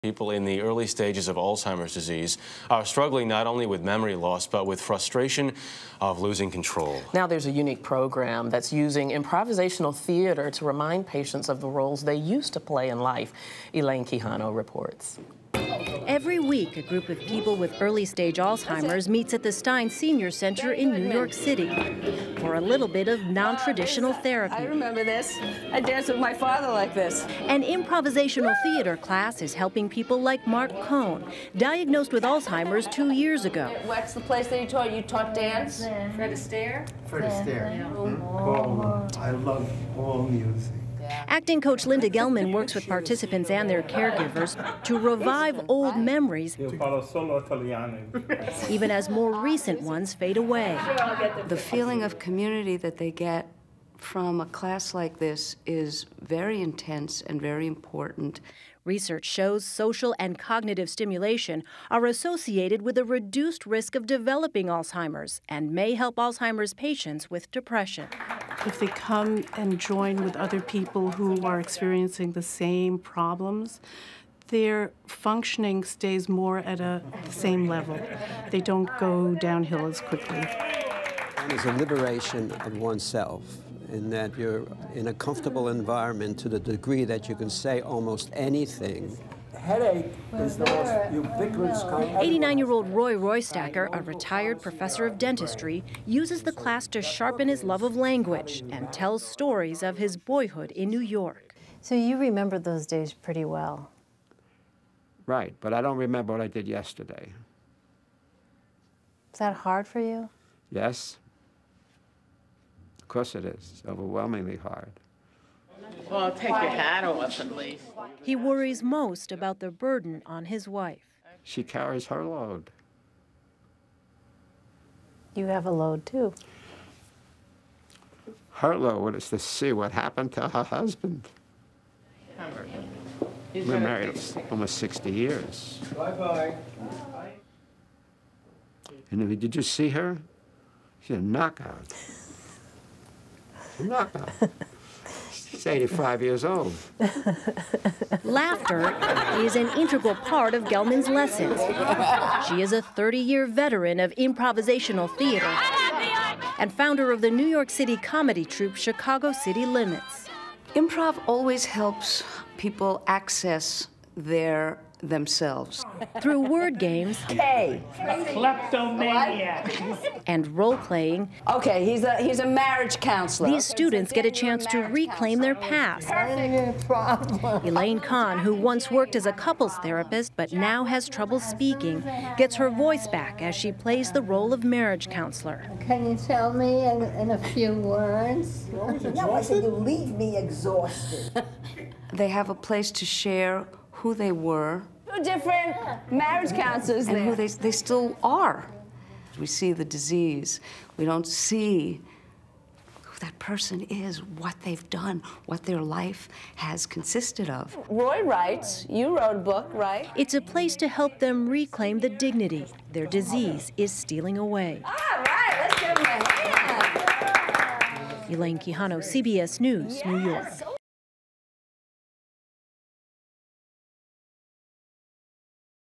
People in the early stages of Alzheimer's disease are struggling not only with memory loss, but with frustration of losing control. Now there's a unique program that's using improvisational theater to remind patients of the roles they used to play in life. Elaine Quijano reports. Every week, a group of people with early-stage Alzheimer's meets at the Stein Senior Center in New York City for a little bit of non-traditional therapy. I remember this. I danced with my father like this. An improvisational theater class is helping people like Mark Cohn, diagnosed with Alzheimer's 2 years ago. What's the place that you taught? You taught dance? Fred Astaire? Fred Astaire. Yeah. I love all music. Acting coach Linda Gelman works with participants and their caregivers to revive old memories, even as more recent ones fade away. The feeling of community that they get from a class like this is very intense and very important. Research shows social and cognitive stimulation are associated with a reduced risk of developing Alzheimer's and may help Alzheimer's patients with depression. If they come and join with other people who are experiencing the same problems, their functioning stays more at the same level. They don't go downhill as quickly. There's a liberation of oneself, in that you're in a comfortable environment to the degree that you can say almost anything. Headache is the most ubiquitous kind. 89-year-old Roy Roystacker, a retired professor of dentistry, uses the class to sharpen his love of language and tells stories of his boyhood in New York. So you remember those days pretty well. Right, but I don't remember what I did yesterday. Is that hard for you? Yes. Of course it is. It's overwhelmingly hard. Well, take your hat off at least. He worries most about the burden on his wife. She carries her load. You have a load, too. Her load is to see what happened to her husband. We're married almost 60 years. Bye-bye. And did you see her? She's a knockout. A knockout. She's 85 years old. Laughter is an integral part of Gelman's lessons. She is a 30-year veteran of improvisational theater and founder of the New York City comedy troupe Chicago City Limits. Improv always helps people access themselves. Through word games Kleptomaniac. and role-playing, Okay, he's a marriage counselor. these students get a chance to reclaim their past. Elaine Quijano, who once worked as a couples therapist but now has trouble speaking, gets her voice back as she plays the role of marriage counselor. Can you tell me in a few words? No, I said you leave me exhausted. They have a place to share who they were. 2 different marriage counselors and there. who they still are. We see the disease. We don't see who that person is, what they've done, what their life has consisted of. Roy writes, you wrote a book, right? It's a place to help them reclaim the dignity their disease is stealing away. All right, let's give him a hand. Elaine Quijano, CBS News, New York.